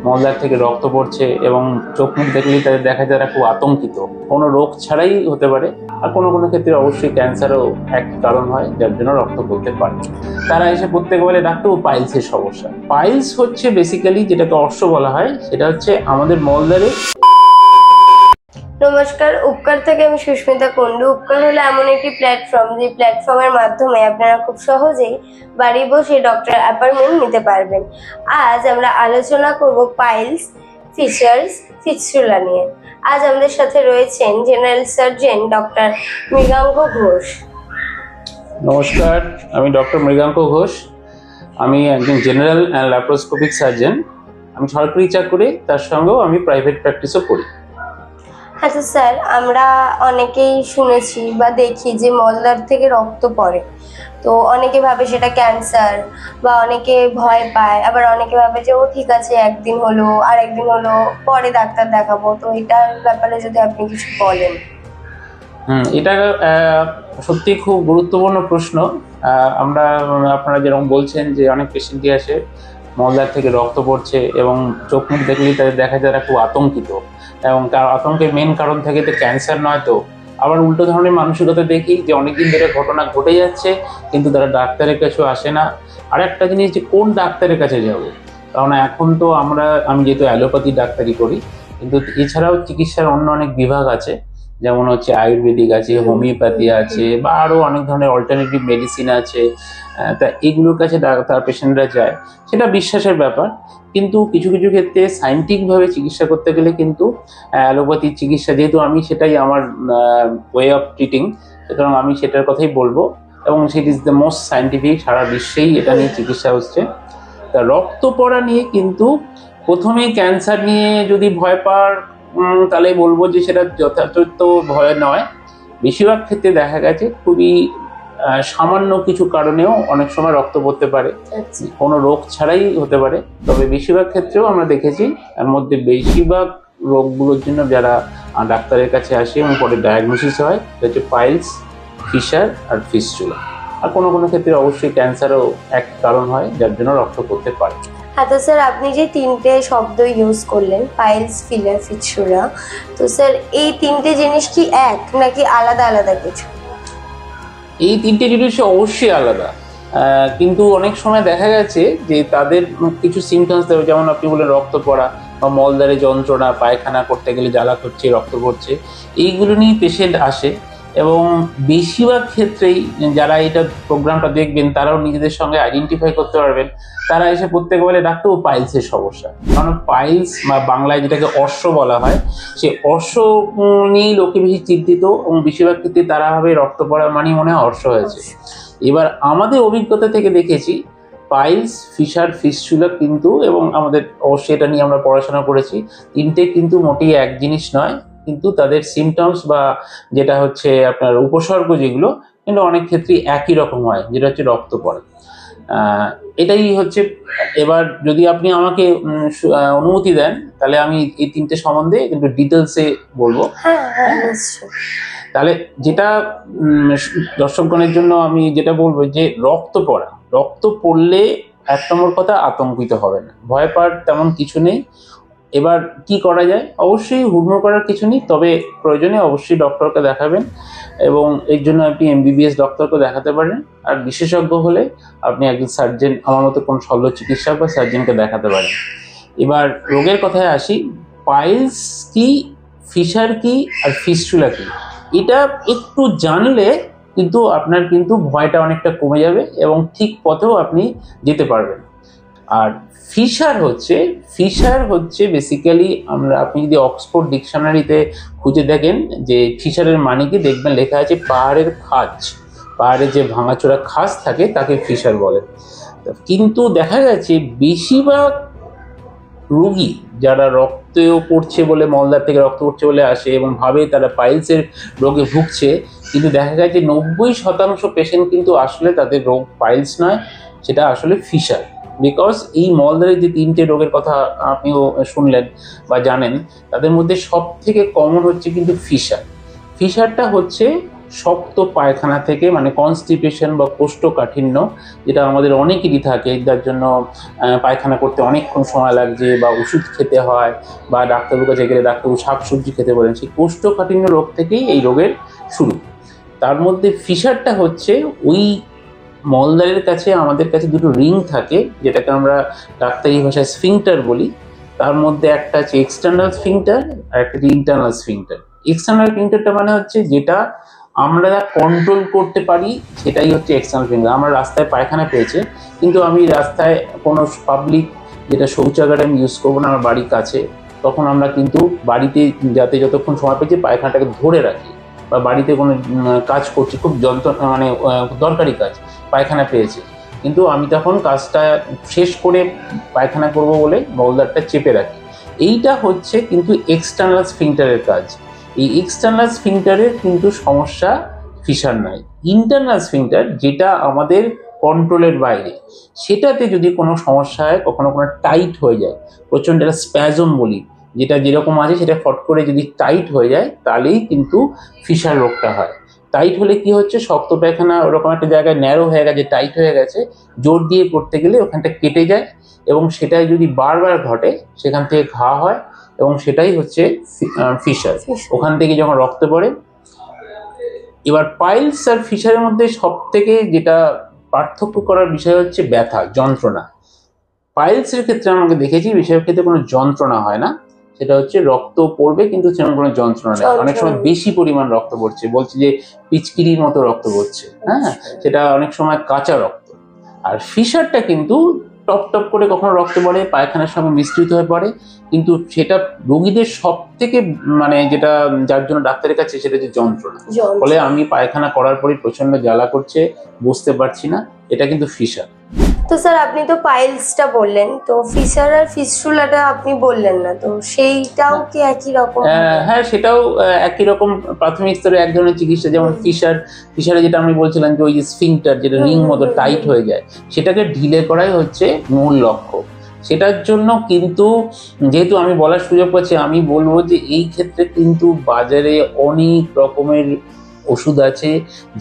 মলদ্বার থেকে রক্ত পড়ছে এবং চোখ মুখ দেখলেই তাদের দেখা যায় খুব আতঙ্কিত। কোনো রোগ ছাড়াই হতে পারে, আর কোনো কোনো ক্ষেত্রে অবশ্যই ক্যান্সারও এক কারণ হয় যার জন্য রক্ত পড়তে পারে। তারা এসে প্রত্যেকে বলে ডাক্তার পাইলসের সমস্যা। পাইলস হচ্ছে বেসিক্যালি যেটাকে অর্শ বলা হয়, সেটা হচ্ছে আমাদের মলদ্বারে। নমস্কার, উপকার থেকে আমি সুস্মিতা কুন্ডু। উপকার হলো এমন একটি প্ল্যাটফর্ম, যে প্ল্যাটফর্মের মাধ্যমে আপনারা খুব সহজেই বাড়ি বসে ডক্টর অ্যাপয়েন্টমেন্ট নিতে পারবেন। আজ আমরা আলোচনা করব পাইলস, ফিশার্স, ফিস্টুলা নিয়ে। আজ আমাদের সাথে রয়েছেন general surgeon doctor Mriganka Ghosh. নমস্কার, আমি ডক্টর মৃগাঙ্ক ঘোষ। আমি একজন জেনারেল অ্যান্ড ল্যাপ্রোস্কোপিক সার্জন। আমি সরকারি চাকরি, তার সঙ্গেও আমি প্রাইভেট প্র্যাকটিসও করি। আচ্ছা স্যার, আমরা অনেকেই শুনেছি বা দেখি যে মলদ্বার থেকে রক্ত পড়ে, তো অনেকে ভাবে সেটা ক্যান্সার, বা অনেকে ভয় পায়, আবার অনেকে ভাবে যে ও ঠিক আছে, একদিন হলো আর একদিন হলো, পরে ডাক্তার দেখাবো। তো এটার ব্যাপারে যদি আপনি কিছু বলেন। এটা সত্যি খুব গুরুত্বপূর্ণ প্রশ্ন। আপনারা যেরকম বলছেন যে অনেক পেশেন্টই আসে, মলদ্বার থেকে রক্ত পড়ছে এবং চোখ মুখ দেখলেই তাদের দেখা যায় খুব আতঙ্কিত, এবং তার আতঙ্কের মেন কারণ থেকে তো ক্যান্সার নয়। তো আবার উল্টো ধরনের মানসিকতা দেখি যে অনেকদিন ধরে ঘটনা ঘটে যাচ্ছে, কিন্তু তারা ডাক্তারের কাছেও আসে না। আর একটা জিনিস, যে কোন ডাক্তারের কাছে যাব, কারণ এখন তো আমি যেহেতু অ্যালোপ্যাথি ডাক্তারি করি, কিন্তু এছাড়াও চিকিৎসার অন্য অনেক বিভাগ আছে, যেমন হচ্ছে আয়ুর্বেদিক আছে, হোমিওপ্যাথি আছে, বা আরও অনেক ধরনের অল্টারনেটিভ মেডিসিন আছে। তা এগুলোর কাছে তার পেশেন্টরা যায়, সেটা বিশ্বাসের ব্যাপার। কিন্তু কিছু কিছু ক্ষেত্রে সায়েন্টিফিকভাবে চিকিৎসা করতে গেলে কিন্তু অ্যালোপ্যাথির চিকিৎসা, যেহেতু আমি সেটাই আমার ওয়ে অফ ট্রিটিং, সুতরাং আমি সেটার কথাই বলবো, এবং set is the most scientific. সারা বিশ্বেই এটা নিয়ে চিকিৎসা হচ্ছে। তা রক্ত পড়া নিয়ে কিন্তু প্রথমেই ক্যান্সার নিয়ে যদি ভয় পাওয়ার, তাহলে বলবো যে সেটা যথাযথ ভয় নয়। বেশিরভাগ ক্ষেত্রে দেখা গেছে খুবই সামান্য কিছু কারণেও অনেক সময় রক্ত পড়তে পারে, কোনো রোগ ছাড়াই হতে পারে। তবে বেশিরভাগ ক্ষেত্রেও আমরা দেখেছি, এর মধ্যে বেশিরভাগ রোগগুলোর জন্য যারা ডাক্তারের কাছে আসে এবং পরে ডায়াগনোসিস হয়, সেটা হচ্ছে পাইলস, ফিশার আর ফিস্টুলা। আর কোনো কোনো ক্ষেত্রে অবশ্যই ক্যান্সারও এক কারণ হয় যার জন্য রক্ত পড়তে পারে। আচ্ছা স্যার, আপনি যে তিনটে শব্দ ইউজ করলেন, পাইলস, ফিলার, ফিস্টুলা, তো স্যার এই তিনটে জিনিস কি এক, নাকি আলাদা আলাদা কিছু? এই তিনটে জিনিস অবশ্যই আলাদা, কিন্তু অনেক সময় দেখা গেছে যে তাদের কিছু সিমটমস দেবে, যেমন আপনি বলেন রক্ত পড়া বা মলদ্বারে যন্ত্রণা, পায়খানা করতে গেলে জ্বালা করছে, রক্ত পড়ছে, এইগুলো নিয়ে পেশেন্ট আসে। এবং বেশিরভাগ ক্ষেত্রেই যারা এটা প্রোগ্রামটা দেখবেন, তারাও নিজেদের সঙ্গে আইডেন্টিফাই করতে পারবেন। তারা এসে প্রত্যেকে বলে ডাক্তার পাইলসের সমস্যা। কারণ পাইলস বা বাংলায় যেটাকে অর্শ বলা হয়, সে অর্শ নিয়েই লোকে বেশি চিন্তিত, এবং বেশিরভাগ ক্ষেত্রে তারা ভাবে রক্ত পড়া মানেই মনে হয় অর্শ হয়েছে। এবার আমাদের অভিজ্ঞতা থেকে দেখেছি, পাইলস, ফিশার, ফিস্টুলা কিন্তু, এবং আমাদের অবশ্যই এটা নিয়ে আমরা পড়াশোনা করেছি, তিনটে কিন্তু মোটেই এক জিনিস নয়। কিন্তু তাদের সিমটমস বা যেটা হচ্ছে আপনার উপসর্গ, যেগুলো কিন্তু অনেক ক্ষেত্রেই একই রকম হয়, যেটা হচ্ছে রক্ত পড়া। এটাই হচ্ছে। এবার যদি আপনি আমাকে অনুমতি দেন, তাহলে আমি এই তিনটে সম্বন্ধে কিন্তু ডিটেলসে বলবো। তাহলে যেটা দর্শকগণের জন্য আমি যেটা বলবো, যে রক্ত পড়লে এক নম্বর কথা, আতঙ্কিত হবে না, ভয় পাওয়ার তেমন কিছু নেই। এবার কি করা যায়? অবশ্যই হুড়মুড় করার কিছু নেই, তবে প্রয়োজনে অবশ্যই ডক্টরকে দেখাবেন, এবং এর জন্য আপনি MBBS ডক্টরকে দেখাতে পারেন। আর বিশেষজ্ঞ হলে আপনি একজন সার্জন, আমার মতো কোন শল্য চিকিৎসক বা সার্জনকে দেখাতে পারেন। এবার রোগের কথায় আসি, পাইলস কি, ফিশার কি, আর ফিস্টুলা কি, এটা একটু জানলে কিন্তু আপনার কিন্তু ভয়টা অনেকটা কমে যাবে, এবং ঠিক পথেও আপনি যেতে পারবেন। আর ফিশার হচ্ছে বেসিক্যালি, আপনি যদি অক্সফোর্ড ডিকশনারিতে খুঁজে দেখেন, যে ফিশারের মানে কি, দেখবেন লেখা আছে পাহাড়ের খাঁজ, পাহাড়ে যে ভাঙাচোরা খাঁজ থাকে তাকে ফিশার বলে। কিন্তু দেখা গেছে বেশিরভাগ রোগী যারা রক্ত পড়ছে বলে, মলদ্বার থেকে রক্ত পড়ছে বলে আসে এবং ভাবে তারা পাইলসের রোগে ভুগছে, কিন্তু দেখা গেছে 90% পেশেন্ট কিন্তু আসলে তাদের রোগ পাইলস নয়, সেটা আসলে ফিশার। বিকজ এই মলদ্বারের যে তিনটে রোগের কথা আপনিও শুনলেন বা জানেন, তাদের মধ্যে সব থেকে কমন হচ্ছে কিন্তু ফিশারটা হচ্ছে শক্ত পায়খানা থেকে, মানে কনস্টিপেশন বা কোষ্ঠকাঠিন্য, যেটা আমাদের অনেকেরই থাকে, যার জন্য পায়খানা করতে অনেকক্ষণ সময় লাগছে বা ওষুধ খেতে হয় বা ডাক্তারবাবুর কাছে গেলে ডাক্তারবাবু শাকসবজি খেতে বলেন, সেই কোষ্ঠকাঠিন্য রোগ থেকেই এই রোগের শুরু। তার মধ্যে ফিশারটা হচ্ছে ওই মলদ্বারের কাছে আমাদের কাছে দুটো রিং থাকে, যেটাকে আমরা ডাক্তারি ভাষায় স্ফিংটার বলি। তার মধ্যে একটা হচ্ছে এক্সটার্নাল স্ফিংটার আর একটা ইন্টারনাল স্ফিংটার। এক্সটার্নাল স্ফিংটারটা মানে হচ্ছে যেটা আমরা কন্ট্রোল করতে পারি, সেটাই হচ্ছে এক্সটার্নাল স্ফিংটার। আমরা রাস্তায় পায়খানা পেয়েছে, কিন্তু আমি রাস্তায় কোনো পাবলিক যেটা শৌচাগার আমি ইউজ করবো না, আমার বাড়ির কাছে, তখন আমরা কিন্তু বাড়িতে যাতে যতক্ষণ সময় পেয়েছি পায়খানাটাকে ধরে রাখি, বা বাড়িতে কোনো কাজ করছি, খুব মানে দরকারি কাজ, পায়খানা পেয়েছে, কিন্তু আমি তখন কাজটা শেষ করে পায়খানা করব বলে মলদ্বারটা চেপে রাখি। এইটা হচ্ছে কিন্তু এক্সটার্নাল স্ফিংটারের কাজ। এই এক্সটার্নাল স্ফিংটারের কিন্তু সমস্যা ফিশার নয়। ইন্টারনাল স্ফিংটার যেটা আমাদের কন্ট্রোলের বাইরে, সেটাতে যদি কোনো সমস্যা হয়, কখনো কোনো টাইট হয়ে যায়, প্রচণ্ড একটা স্প্যাজম বলি, যেটা যেরকম আছে সেটা ফট করে যদি টাইট হয়ে যায়, তাহলেই কিন্তু ফিশার রোগটা হয়। টাইট হলে কি হচ্ছে, শক্ত পায়খানা ওরকম একটা জায়গায় ন্যারো হয়ে গেছে, টাইট হয়ে গেছে, জোর দিয়ে করতে গেলে ওখানটা কেটে যায়, এবং সেটাই যদি বারবার ঘটে সেখান থেকে ঘা হয়, এবং সেটাই হচ্ছে ফিশার। ওখান থেকে যখন রক্ত পড়ে। এবার পাইলস আর ফিশারের মধ্যে সব থেকে যেটা পার্থক্য করার বিষয় হচ্ছে ব্যথা, যন্ত্রণা। পাইলসের ক্ষেত্রে আমাকে দেখেছি বিষয়ের ক্ষেত্রে কোনো যন্ত্রণা হয় না, সেটা হচ্ছে রক্ত পড়বে কিন্তু সেরকম কোনো যন্ত্রণা নেই। অনেক সময় বেশি পরিমাণ রক্ত পড়ছে, বলছে যে পিচকিরির মতো রক্ত পড়ছে, হ্যাঁ, সেটা অনেক সময় কাঁচা রক্ত। আর ফিশারটা কিন্তু টপ টপ করে কখনো রক্ত পড়ে, পায়খানার সঙ্গে মিশ্রিত হয়ে পড়ে, কিন্তু সেটা রোগীদের সব থেকে মানে যেটা যার জন্য ডাক্তারের কাছে, সেটা হচ্ছে যন্ত্রণা। ফলে আমি পায়খানা করার পরই প্রচন্ড জ্বালা করছে, বুঝতে পারছি না, এটা কিন্তু ফিশার। তো স্যার আপনি তো পাইলসটা বললেন, তো ফিশার আর ফিস্টুলাটা আপনি বললেন না, তো সেইটাও কি একই রকম? হ্যাঁ, সেটাও একই রকম প্রাথমিক স্তরে এক ধরনের চিকিৎসা। যেমন ফিশারে যেটা আমি বলছিলাম যে ওই স্ফিংটার যেটা রিং মতো টাইট হয়ে যায়, সেটাকে ঢিলে করাই হচ্ছে মূল লক্ষ্য। সেটার জন্য কিন্তু যেহেতু আমি বলার সুযোগ পাচ্ছি, আমি বলবো যে এই ক্ষেত্রে কিন্তু বাজারে অনেক রকমের ওষুধ আছে,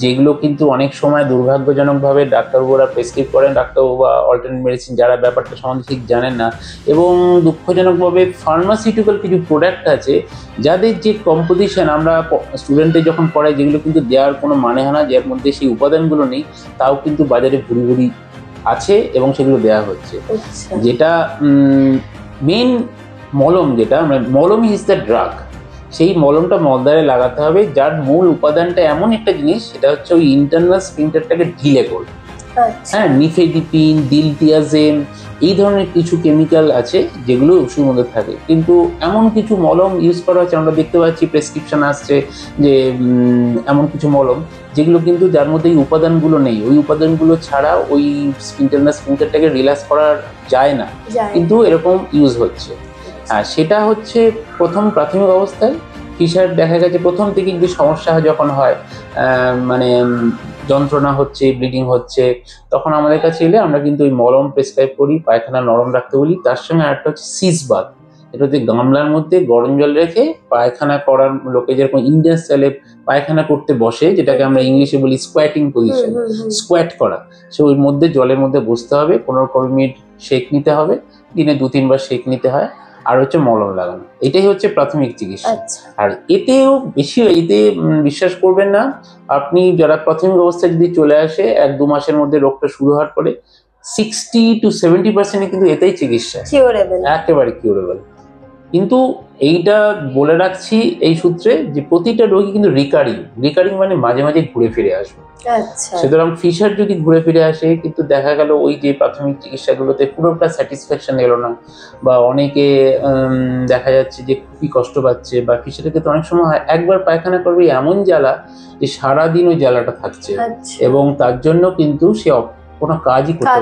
যেগুলো কিন্তু অনেক সময় দুর্ভাগ্যজনকভাবে ডাক্তারবাবুরা প্রেসক্রাইব করেন, ডাক্তারবাবু বা অল্টারনেট মেডিসিন যারা ব্যাপারটা সম্বন্ধে ঠিক জানেন না। এবং দুঃখজনকভাবে ফার্মাসিউটিক্যাল কিছু প্রোডাক্ট আছে যাদের যে কম্পোজিশন আমরা স্টুডেন্টদের যখন পড়াই, যেগুলো কিন্তু দেওয়ার কোনো মানে হয় না, যার মধ্যে সেই উপাদানগুলো নেই, তাও কিন্তু বাজারে ভুরি ভুরি আছে এবং সেগুলো দেওয়া হচ্ছে। যেটা মেন মলম, যেটা মলম ইজ দ্য ড্রাগ, সেই মলমটা মলদ্বারে লাগাতে হবে, যার মূল উপাদানটা এমন একটা জিনিস, সেটা হচ্ছে ওই ইন্টারনাল স্ফিংটারটাকে ঢিলে করবে। হ্যাঁ, নিফেডিপিন, দিলটিয়াজেম, এই ধরনের কিছু কেমিক্যাল আছে যেগুলো ওষুধের মধ্যে থাকে। কিন্তু এমন কিছু মলম ইউজ করা হচ্ছে, আমরা দেখতে পাচ্ছি প্রেসক্রিপশন আসছে যে এমন কিছু মলম যেগুলো কিন্তু যার মধ্যে এই উপাদানগুলো নেই, ওই উপাদানগুলো ছাড়া ওই ইন্টারনাল স্ফিংটারটাকে রিল্যাক্স করা যায় না, কিন্তু এরকম ইউজ হচ্ছে। আর সেটা হচ্ছে প্রাথমিক অবস্থায়। ফিশার দেখা গেছে প্রথম থেকে যে সমস্যা যখন হয়, মানে যন্ত্রণা হচ্ছে, ব্লিডিং হচ্ছে, তখন আমাদের কাছে এলে আমরা কিন্তু ওই মলম প্রেসক্রাইব করি, পায়খানা নরম রাখতে বলি। তার সঙ্গে আরেকটা হচ্ছে সিজ বাথ, এটা হচ্ছে গামলার মধ্যে গরম জল রেখে পায়খানা করার লোকে যেরকম ইন্ডিয়ান স্টাইলে পায়খানা করতে বসে, যেটাকে আমরা ইংলিশে বলি স্কোয়াটিং পজিশন, স্কোয়াট করা, সে ওই মধ্যে জলের মধ্যে বসতে হবে, 15-20 মিনিট শেক নিতে হবে, দিনে 2-3 বার শেক নিতে হয়, আর হচ্ছে মলম লাগানো। এটাই হচ্ছে প্রাথমিক চিকিৎসা। আর এতেও বেশি এতে বিশ্বাস করবেন না, আপনি যারা প্রাথমিক অবস্থায় যদি চলে আসে 1-2 মাসের মধ্যে রোগটা শুরু হওয়ার পরে 60-70% কিন্তু এতেই চিকিৎসা একেবারে কিউরেবল। কিন্তু এইটা বলে রাখছি এই সূত্রে যে প্রতিটা রোগী কিন্তু রিকারিং মানে মাঝে মাঝে ঘুরে ফিরে আসবে। সুতরাং ফিশার যদি ঘুরে ফিরে আসে, কিন্তু দেখা গেল ওই যে প্রাথমিক চিকিৎসাগুলোতে পুরোটা স্যাটিসফ্যাকশন এলো না, বা অনেকে দেখা যাচ্ছে যে খুবই কষ্ট পাচ্ছে, বা ফিশারের ক্ষেত্রে অনেক সময় হয় একবার পায়খানা করবে এমন জ্বালা যে সারাদিন ওই জ্বালাটা থাকছে, এবং তার জন্য কিন্তু সে কোনো কাজই করতে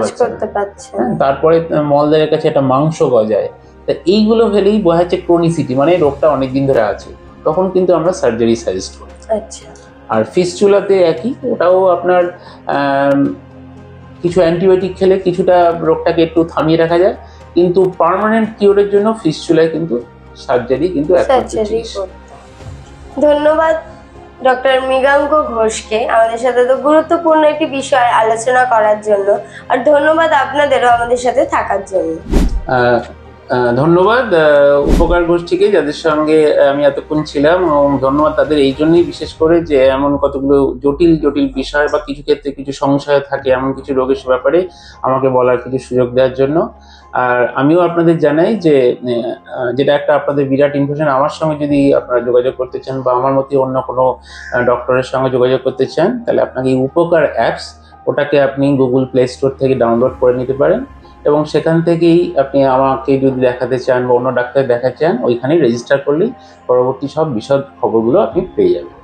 পারছে না। তারপরে মলদ্বারের কাছে একটা মাংস গজায়। তা এইগুলো হলেই বোঝা যাচ্ছে ক্রনিসিটি, মানে রোগটা অনেকদিন ধরে আছে, তখন কিন্তু আমরা সার্জারি সাজেস্ট করি। আর ফিস্চুলাতে একই, ওটাও আপনার কিছু অ্যান্টিবায়োটিক খেলে কিছুটা রোগটাকে একটু থামিয়ে রাখা যায়, কিন্তু পার্মানেন্ট কিওরের জন্য ফিস্চুলায় কিন্তু সার্জারি কিন্তু ধন্যবাদ ডক্টর মৃগাঙ্ক ঘোষকে আমাদের সাথে তো গুরুত্বপূর্ণ একটি বিষয় আলোচনা করার জন্য। আর ধন্যবাদ আপনাদেরও আমাদের সাথে থাকার জন্য। আহ, ধন্যবাদ উপকার গোষ্ঠীকে, যাদের সঙ্গে আমি এতক্ষণ ছিলাম, এবং ধন্যবাদ তাদের এই জন্যই বিশেষ করে যে এমন কতগুলো জটিল জটিল বিষয় বা কিছু ক্ষেত্রে কিছু সংশয় থাকে এমন কিছু রোগের ব্যাপারে আমাকে বলার কিছু সুযোগ দেওয়ার জন্য। আর আমিও আপনাদের জানাই যে যেটা একটা আপনাদের বিরাট ইনফরমেশন, আমার সঙ্গে যদি আপনারা যোগাযোগ করতে চান বা আমার মতো অন্য কোনো ডক্টরের সঙ্গে যোগাযোগ করতে চান, তাহলে আপনাকে এই উপকার অ্যাপস, ওটাকে আপনি গুগল প্লে স্টোর থেকে ডাউনলোড করে নিতে পারেন, এবং সেখান থেকেই আপনি আমাকে যদি দেখাতে চান বা অন্য ডাক্তার দেখাতে চান, ওইখানেই রেজিস্টার করলেই পরবর্তী সব বিশদ খবরগুলো আপনি পেয়ে যাবেন।